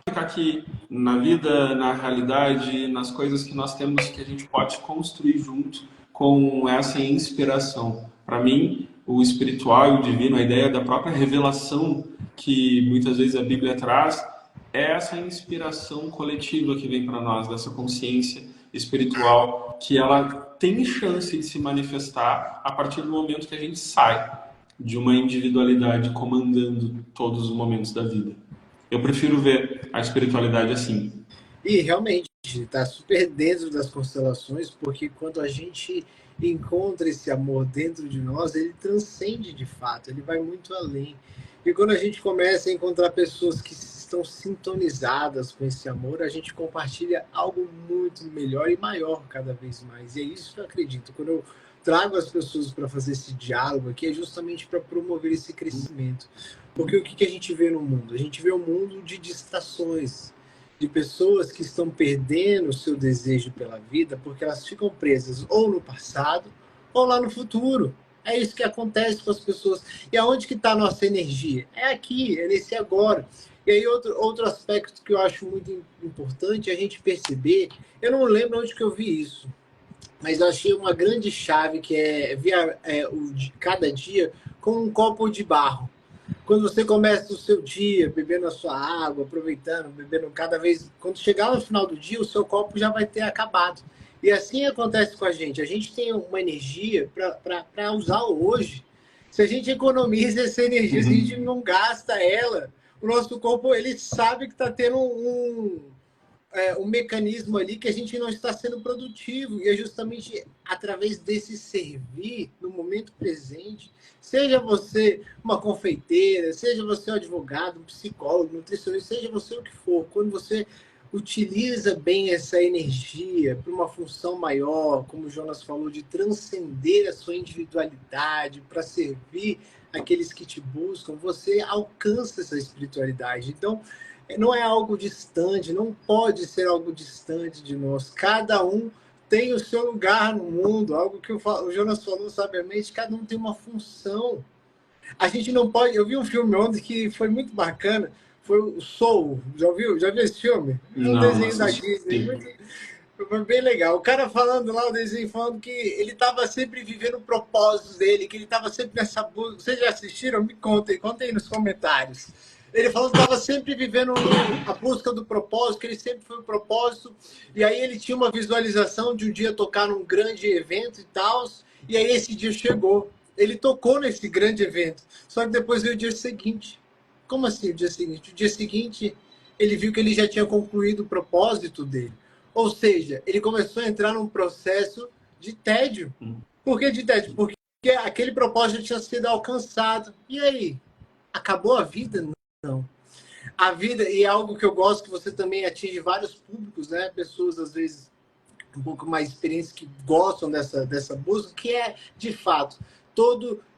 Ficar aqui na vida, na realidade, nas coisas que nós temos que a gente pode construir junto com essa inspiração. Para mim, o espiritual e o divino, a ideia da própria revelação que muitas vezes a Bíblia traz, é essa inspiração coletiva que vem para nós, dessa consciência espiritual, que ela tem chance de se manifestar a partir do momento que a gente sai de uma individualidade comandando todos os momentos da vida. Eu prefiro ver a espiritualidade assim. E realmente está super dentro das constelações, porque quando a gente encontra esse amor dentro de nós, ele transcende de fato, ele vai muito além. E quando a gente começa a encontrar pessoas que estão sintonizadas com esse amor, a gente compartilha algo muito melhor e maior cada vez mais. E é isso que eu acredito. Quando eu trago as pessoas para fazer esse diálogo aqui, é justamente para promover esse crescimento. Porque o que a gente vê no mundo? A gente vê um mundo de distrações, de pessoas que estão perdendo o seu desejo pela vida porque elas ficam presas ou no passado ou lá no futuro. É isso que acontece com as pessoas. E aonde que está a nossa energia? É aqui, é nesse agora. E aí outro aspecto que eu acho muito importante é a gente perceber, eu não lembro onde que eu vi isso, mas eu achei uma grande chave que é via cada dia com um copo de barro. Quando você começa o seu dia bebendo a sua água, aproveitando, bebendo cada vez. Quando chegar no final do dia, o seu copo já vai ter acabado. E assim acontece com a gente. A gente tem uma energia para usar hoje. Se a gente economiza essa energia, se a gente não gasta ela, o nosso corpo ele sabe que está tendo um mecanismo ali que a gente não está sendo produtivo. E é justamente através desse servir no momento presente, seja você uma confeiteira, seja você um advogado, um psicólogo, nutricionista, seja você o que for, quando você utiliza bem essa energia para uma função maior, como o Jonas falou, de transcender a sua individualidade para servir aqueles que te buscam, você alcança essa espiritualidade. Então, não é algo distante, não pode ser algo distante de nós. Cada um tem o seu lugar no mundo, algo que o Jonas falou sabiamente, cada um tem uma função. A gente não pode... Eu vi um filme ontem que foi muito bacana, foi o Soul, já viu? Já viu esse filme? É um Não, desenho da assisti. Disney, foi bem legal. O cara falando lá, o desenho falando que ele estava sempre vivendo o propósito dele, que ele estava sempre nessa busca. Vocês já assistiram? Me contem aí nos comentários. Ele falou que estava sempre vivendo a busca do propósito, que ele sempre foi o propósito. E aí ele tinha uma visualização de um dia tocar num grande evento e tal. E aí esse dia chegou. Ele tocou nesse grande evento. Só que depois veio o dia seguinte. Como assim o dia seguinte? O dia seguinte, ele viu que ele já tinha concluído o propósito dele. Ou seja, ele começou a entrar num processo de tédio. Por que de tédio? Porque aquele propósito tinha sido alcançado. E aí? Acabou a vida? Não. A vida, e é algo que eu gosto, que você também atinge vários públicos, né? Pessoas, às vezes, um pouco mais experientes que gostam dessa busca, que é, de fato,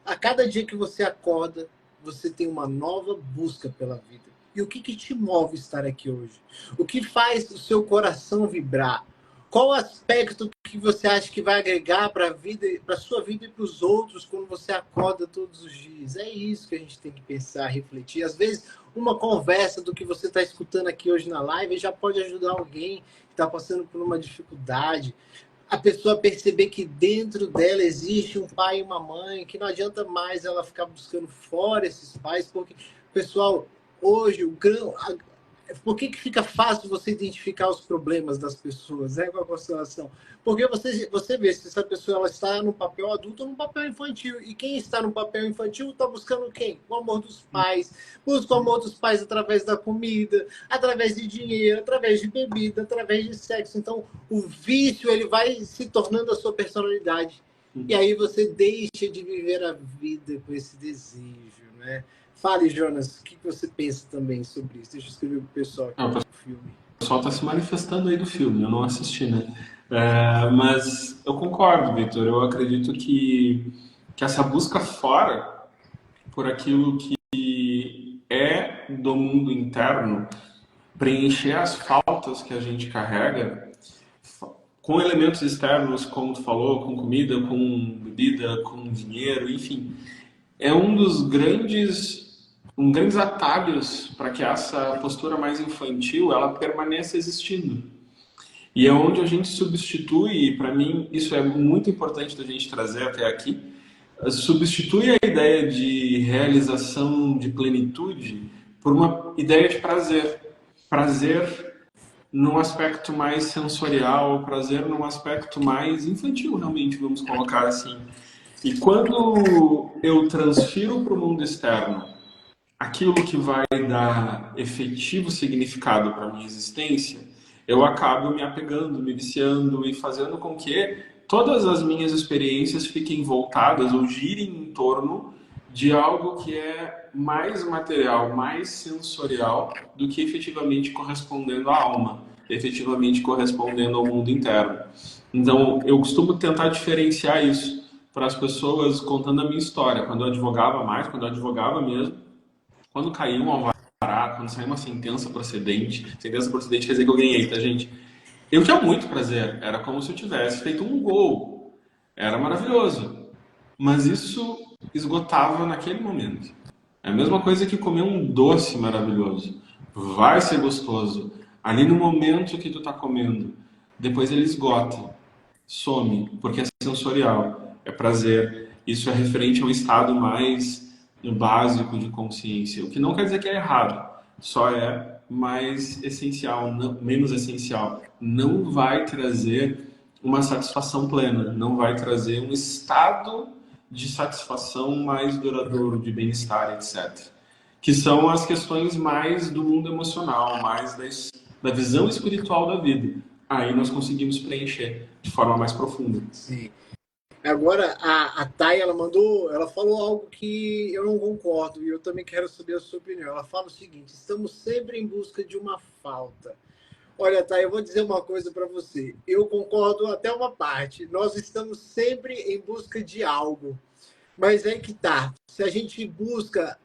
a cada dia que você acorda, você tem uma nova busca pela vida. E o que te move estar aqui hoje? O que faz o seu coração vibrar? Qual aspecto que você acha que vai agregar para a vida, para sua vida e para os outros quando você acorda todos os dias? É isso que a gente tem que pensar, refletir. Às vezes, uma conversa do que você está escutando aqui hoje na live já pode ajudar alguém que está passando por uma dificuldade. A pessoa perceber que dentro dela existe um pai e uma mãe, que não adianta mais ela ficar buscando fora esses pais, porque, pessoal, hoje por que fica fácil você identificar os problemas das pessoas, né, com a constelação? Porque você vê se essa pessoa ela está no papel adulto ou no papel infantil. E quem está no papel infantil está buscando quem? O amor dos pais. Busca o amor dos pais através da comida, através de dinheiro, através de bebida, através de sexo. Então, o vício ele vai se tornando a sua personalidade. E aí você deixa de viver a vida com esse desejo, né? Fale, Jonas, o que você pensa também sobre isso? Deixa eu escrever para o pessoal aqui do filme. O pessoal está se manifestando aí do filme, eu não assisti, né? Mas eu concordo, Victor. Eu acredito que essa busca fora por aquilo que é do mundo interno, preencher as faltas que a gente carrega com elementos externos, como tu falou, com comida, com bebida, com dinheiro, enfim, é grandes atalhos para que essa postura mais infantil ela permaneça existindo. E é onde a gente substitui, e para mim isso é muito importante da gente trazer até aqui, substitui a ideia de realização de plenitude por uma ideia de prazer. Prazer num aspecto mais sensorial, prazer num aspecto mais infantil, realmente, vamos colocar assim. E quando eu transfiro para o mundo externo aquilo que vai dar efetivo significado para a minha existência, eu acabo me apegando, me viciando e fazendo com que todas as minhas experiências fiquem voltadas ou girem em torno de algo que é mais material, mais sensorial do que efetivamente correspondendo à alma, efetivamente correspondendo ao mundo interno. Então, eu costumo tentar diferenciar isso para as pessoas contando a minha história. Quando eu advogava mais, quando eu advogava mesmo, quando caiu um alvará, quando saiu uma sentença procedente quer dizer que eu ganhei, tá, gente? Eu tinha muito prazer, era como se eu tivesse feito um gol, era maravilhoso. Mas isso esgotava naquele momento. É a mesma coisa que comer um doce maravilhoso. Vai ser gostoso. Ali no momento que tu tá comendo, depois ele esgota, some, porque é sensorial, é prazer. Isso é referente ao estado mais básico de consciência, o que não quer dizer que é errado, só é mais essencial, menos essencial. Não vai trazer uma satisfação plena, não vai trazer um estado de satisfação mais duradouro, de bem-estar, etc. Que são as questões mais do mundo emocional, mais da visão espiritual da vida. Aí nós conseguimos preencher de forma mais profunda. Sim. Agora, a Thay, ela falou algo que eu não concordo e eu também quero saber a sua opinião. Ela fala o seguinte: estamos sempre em busca de uma falta. Olha, Thay, eu vou dizer uma coisa para você. Eu concordo até uma parte. Nós estamos sempre em busca de algo. Mas é que tá. Se a gente busca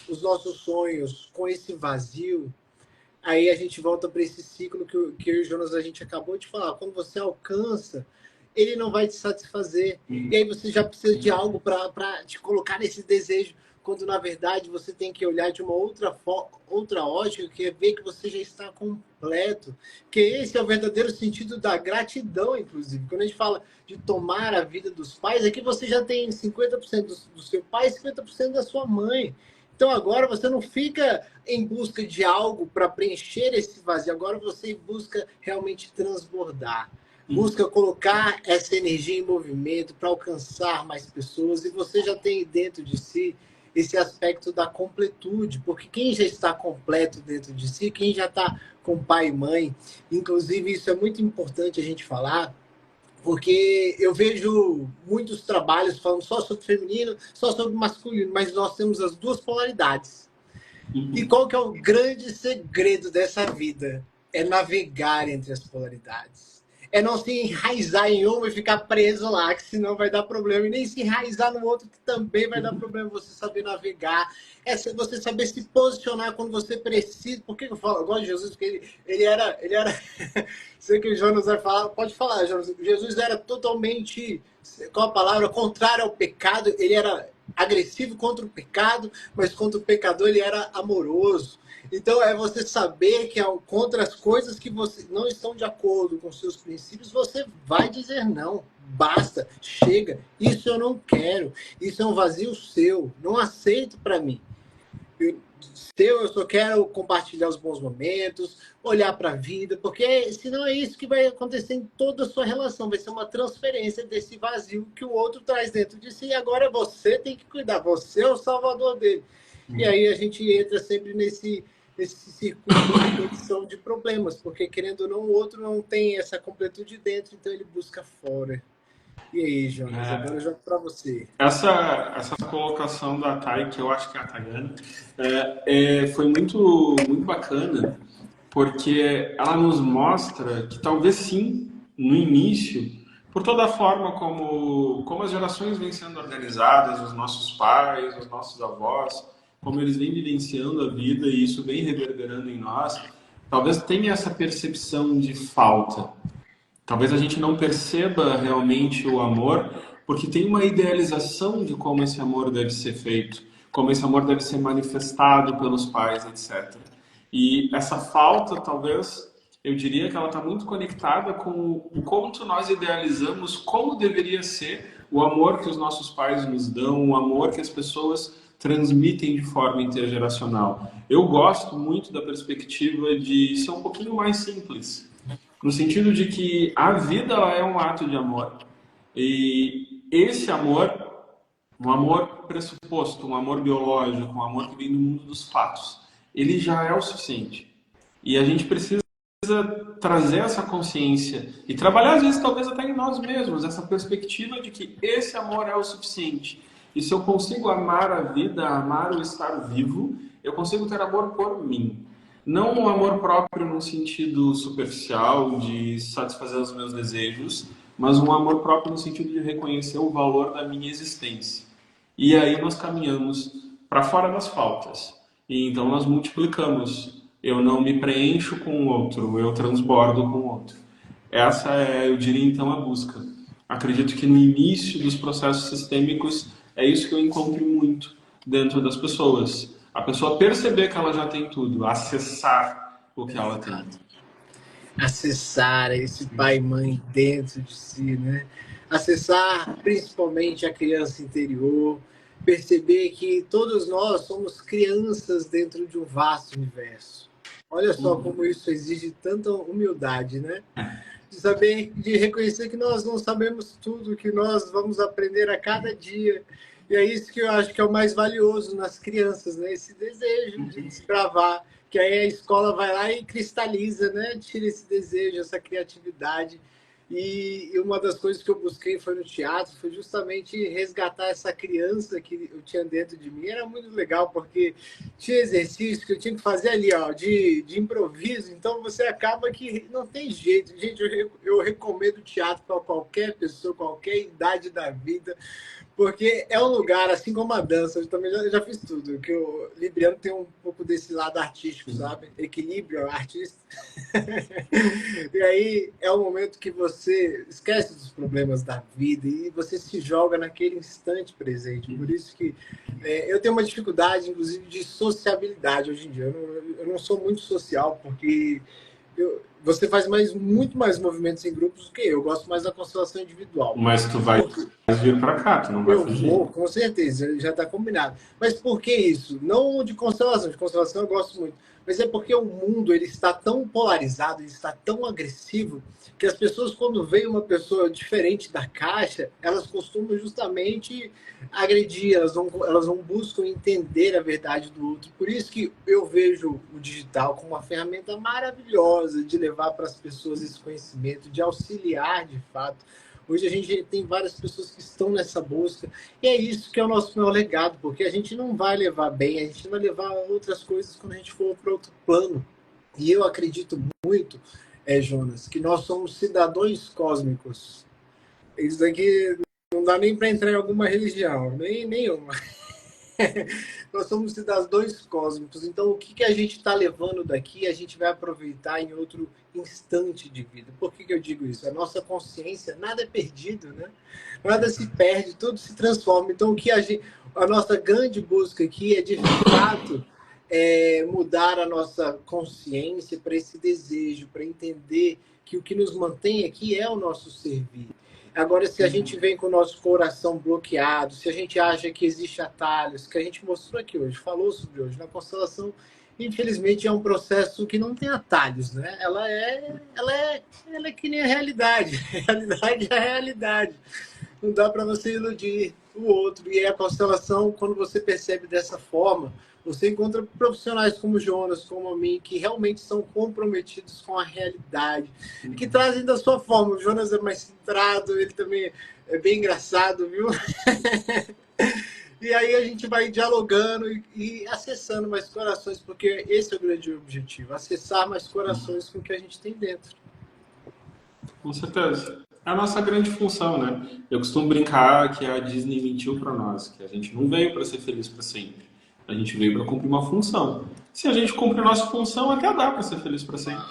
os nossos sonhos com esse vazio, aí a gente volta para esse ciclo que eu e o Jonas a gente acabou de falar. Quando você alcança, ele não vai te satisfazer. E aí você já precisa de algo para te colocar nesse desejo, quando na verdade você tem que olhar de uma outra ótica, que é ver que você já está completo. Que esse é o verdadeiro sentido da gratidão, inclusive. Quando a gente fala de tomar a vida dos pais, é que você já tem 50% do seu pai e 50% da sua mãe. Então agora você não fica em busca de algo para preencher esse vazio, agora você busca realmente transbordar. Busca colocar essa energia em movimento para alcançar mais pessoas, e você já tem dentro de si esse aspecto da completude, porque quem já está completo dentro de si, quem já está com pai e mãe, inclusive isso é muito importante a gente falar, porque eu vejo muitos trabalhos falando só sobre feminino, só sobre masculino, mas nós temos as duas polaridades. E qual que é o grande segredo dessa vida? É navegar entre as polaridades. é não se enraizar em uma e ficar preso lá, que senão vai dar problema. E nem se enraizar no outro, que também vai dar problema. Você saber navegar, você saber se posicionar quando você precisa. Por que eu falo? Eu gosto de Jesus, porque ele era... Sei que o Jonas vai falar, pode falar, Jonas. Jesus era totalmente, qual a palavra? Contrário ao pecado. Ele era agressivo contra o pecado, mas contra o pecador ele era amoroso. Então, é você saber que contra as coisas que você não estão de acordo com seus princípios, você vai dizer não. Basta, chega. Isso eu não quero. Isso é um vazio seu. Não aceito para mim. Eu só quero compartilhar os bons momentos, olhar para a vida, porque senão é isso que vai acontecer em toda a sua relação. Vai ser uma transferência desse vazio que o outro traz dentro de si. E agora você tem que cuidar. Você é o salvador dele. E aí a gente entra sempre nesse circuito de repetição de problemas, porque querendo ou não, o outro não tem essa completude dentro, então ele busca fora. E aí, Jonas, agora eu jogo para você. Essa colocação da Thay, que eu acho que é a Tayana, foi muito bacana, porque ela nos mostra que talvez sim, no início, por toda a forma como as gerações vêm sendo organizadas, os nossos pais, os nossos avós, como eles vêm vivenciando a vida e isso vem reverberando em nós, talvez tenha essa percepção de falta. Talvez a gente não perceba realmente o amor, porque tem uma idealização de como esse amor deve ser feito, como esse amor deve ser manifestado pelos pais, etc. E essa falta, talvez, eu diria que ela está muito conectada com o quanto nós idealizamos como deveria ser o amor que os nossos pais nos dão, o amor que as pessoas transmitem de forma intergeracional. Eu gosto muito da perspectiva de ser um pouquinho mais simples, no sentido de que a vida ela é um ato de amor. E esse amor, um amor pressuposto, um amor biológico, um amor que vem do mundo dos fatos, ele já é o suficiente. E a gente precisa trazer essa consciência e trabalhar, às vezes, talvez até em nós mesmos, essa perspectiva de que esse amor é o suficiente. E se eu consigo amar a vida, amar o estar vivo, eu consigo ter amor por mim. Não um amor próprio no sentido superficial, de satisfazer os meus desejos, mas um amor próprio no sentido de reconhecer o valor da minha existência. E aí nós caminhamos para fora das faltas. E então nós multiplicamos. Eu não me preencho com o outro, eu transbordo com o outro. Essa é, eu diria então, a busca. Acredito que no início dos processos sistêmicos é isso que eu encontro muito dentro das pessoas. A pessoa perceber que ela já tem tudo, acessar o que ela tem. Acessar esse pai e mãe dentro de si, né? Acessar principalmente a criança interior, perceber que todos nós somos crianças dentro de um vasto universo. Olha só como isso exige tanta humildade, né? De saber, de reconhecer que nós não sabemos tudo, que nós vamos aprender a cada dia. E é isso que eu acho que é o mais valioso nas crianças, né? Esse desejo de desbravar, que aí a escola vai lá e cristaliza, né? Tira esse desejo, essa criatividade. E uma das coisas que eu busquei foi no teatro, foi justamente resgatar essa criança que eu tinha dentro de mim. Era muito legal, porque tinha exercício que eu tinha que fazer ali, ó, de improviso, então você acaba que não tem jeito. Gente, eu recomendo o teatro para qualquer pessoa, qualquer idade da vida, porque é um lugar, assim como a dança, eu também já fiz tudo, que o Libriano tem um pouco desse lado artístico, sabe? Equilíbrio, artista. E aí é o momento que você esquece dos problemas da vida e você se joga naquele instante presente. Por isso que eu tenho uma dificuldade, inclusive, de sociabilidade hoje em dia. Eu não sou muito social, porque você faz muito mais movimentos em grupos do que eu. Eu gosto mais da constelação individual. Mas tu vai vir para cá, tu não vai fugir. Eu vou, com certeza, já está combinado. Mas por que isso? Não de constelação eu gosto muito. Mas é porque o mundo ele está tão polarizado, ele está tão agressivo, que as pessoas, quando veem uma pessoa diferente da caixa, elas costumam justamente agredir, elas não buscam entender a verdade do outro. Por isso que eu vejo o digital como uma ferramenta maravilhosa de levar para as pessoas esse conhecimento, de auxiliar de fato. Hoje a gente tem várias pessoas que estão nessa busca, e é isso que é o nosso maior legado, porque a gente não vai levar bem, a gente vai levar outras coisas quando a gente for para outro plano. E eu acredito muito Jonas, que nós somos cidadãos cósmicos. Isso daqui não dá nem para entrar em alguma religião, nem nenhuma. Nós somos cidadãos cósmicos, então o que a gente está levando daqui, a gente vai aproveitar em outro instante de vida. Por que eu digo isso? A nossa consciência, nada é perdido, né? Nada se perde, tudo se transforma. Então a nossa grande busca aqui é, de fato, mudar a nossa consciência para esse desejo, para entender que o que nos mantém aqui é o nosso servir. Agora, se a gente vem com o nosso coração bloqueado, se a gente acha que existe atalhos, que a gente mostrou aqui hoje, falou sobre hoje, na constelação, infelizmente é um processo que não tem atalhos, né? Ela é que nem a realidade. A realidade é a realidade. Não dá para você iludir o outro. E a constelação, quando você percebe dessa forma, você encontra profissionais como o Jonas, como a mim, que realmente são comprometidos com a realidade, que trazem da sua forma. O Jonas é mais centrado, ele também é bem engraçado, viu? E aí a gente vai dialogando e acessando mais corações, porque esse é o grande objetivo, acessar mais corações com o que a gente tem dentro. Com certeza. É a nossa grande função, né? Eu costumo brincar que a Disney mentiu para nós, que a gente não veio para ser feliz para sempre. A gente veio para cumprir uma função. Se a gente cumpre a nossa função, até dá para ser feliz para sempre.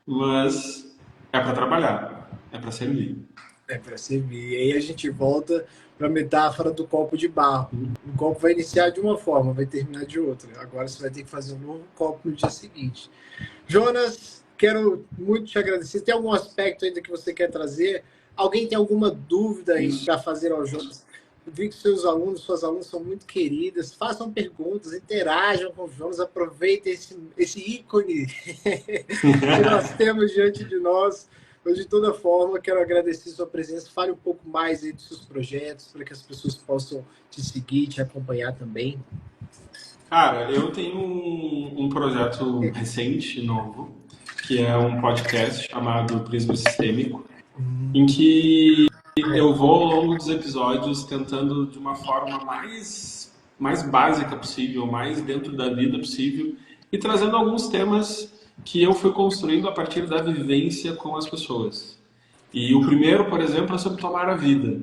Mas é para trabalhar, é para servir. É para servir. E aí a gente volta para a metáfora do copo de barro. O copo vai iniciar de uma forma, vai terminar de outra. Agora você vai ter que fazer um novo copo no dia seguinte. Jonas, quero muito te agradecer. Tem algum aspecto ainda que você quer trazer? Alguém tem alguma dúvida aí para fazer ao Jonas? Eu vi que suas alunas são muito queridas. Façam perguntas, interajam com o Jonas, aproveitem esse ícone que nós temos diante de nós. Mas, de toda forma, quero agradecer sua presença. Fale um pouco mais aí dos seus projetos, para que as pessoas possam te seguir, te acompanhar também. Cara, eu tenho um projeto recente, novo, que é um podcast chamado Prisma Sistêmico, em que eu vou ao longo dos episódios tentando de uma forma mais básica possível, mais dentro da vida possível, e trazendo alguns temas que eu fui construindo a partir da vivência com as pessoas. E o primeiro, por exemplo, é sobre tomar a vida.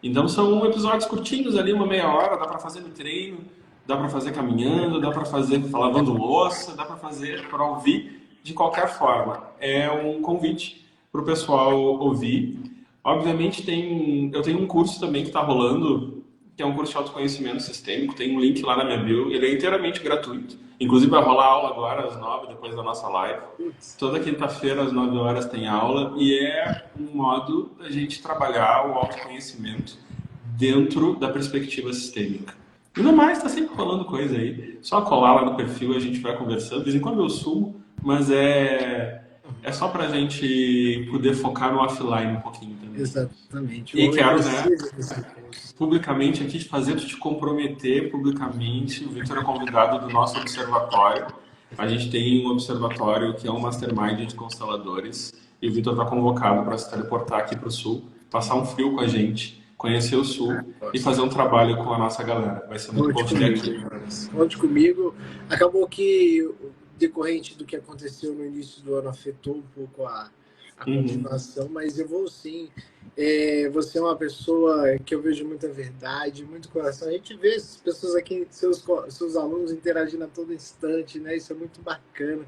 Então são episódios curtinhos ali, uma meia hora, dá para fazer no treino, dá para fazer caminhando, dá para fazer lavando louça, dá para fazer para ouvir de qualquer forma. É um convite para o pessoal ouvir. Obviamente eu tenho um curso também que está rolando, que é um curso de autoconhecimento sistêmico, tem um link lá na minha bio, ele é inteiramente gratuito. Inclusive vai rolar aula agora às 9, depois da nossa live. Toda quinta-feira às 9 horas tem aula e é um modo da gente trabalhar o autoconhecimento dentro da perspectiva sistêmica. E no mais, tá sempre rolando coisa aí. Só colar lá no perfil, a gente vai conversando. De vez em quando eu sumo, mas é só pra gente poder focar no offline um pouquinho também. Exatamente. E quero, né, publicamente aqui fazer tu te comprometer publicamente. O Victor é convidado do nosso observatório. A gente tem um observatório que é um mastermind de consteladores. E o Victor está convocado para se teleportar aqui para o sul, passar um frio com a gente, conhecer o sul e fazer um trabalho com a nossa galera. Vai ser muito bom te ter aqui. Conte comigo. Acabou que, decorrente do que aconteceu no início do ano, afetou um pouco a continuação, mas eu vou sim. Você é uma pessoa que eu vejo muita verdade, muito coração. A gente vê essas pessoas aqui, seus alunos interagindo a todo instante, né? Isso é muito bacana.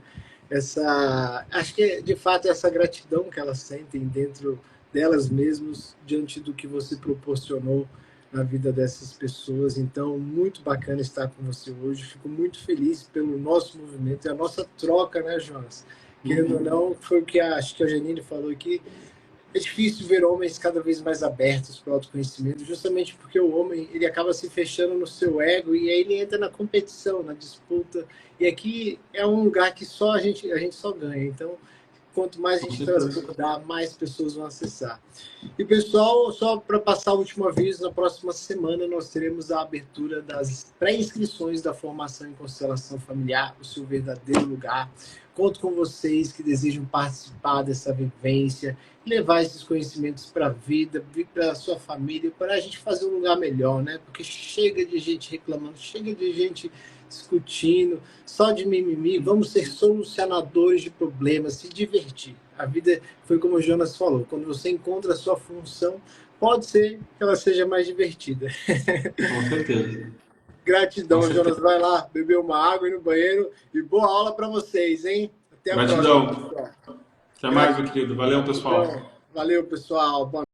Acho que de fato essa gratidão que elas sentem dentro delas mesmas diante do que você proporcionou na vida dessas pessoas. Então, muito bacana estar com você hoje. Fico muito feliz pelo nosso movimento e a nossa troca, né, Jonas? Querendo ou não, foi o que acho que a Janine falou aqui. É difícil ver homens cada vez mais abertos para o autoconhecimento, justamente porque o homem ele acaba se fechando no seu ego e aí ele entra na competição, na disputa. E aqui é um lugar que só a gente só ganha. Então, quanto mais a gente transbordar, mais pessoas vão acessar. E, pessoal, só para passar o último aviso, na próxima semana nós teremos a abertura das pré-inscrições da formação em constelação familiar, o seu verdadeiro lugar. Conto com vocês que desejam participar dessa vivência, levar esses conhecimentos para a vida, para a sua família, para a gente fazer um lugar melhor, né? Porque chega de gente reclamando, chega de gente discutindo, só de mimimi. Vamos ser solucionadores de problemas, se divertir. A vida foi como o Jonas falou, quando você encontra a sua função, pode ser que ela seja mais divertida. Com certeza. Com Gratidão, Jonas. certeza. Vai lá beber uma água e no banheiro. E boa aula para vocês, hein? Até a próxima, Gratidão. pessoal. Até mais, meu querido. Valeu, Gratidão. pessoal. Valeu, pessoal. Boa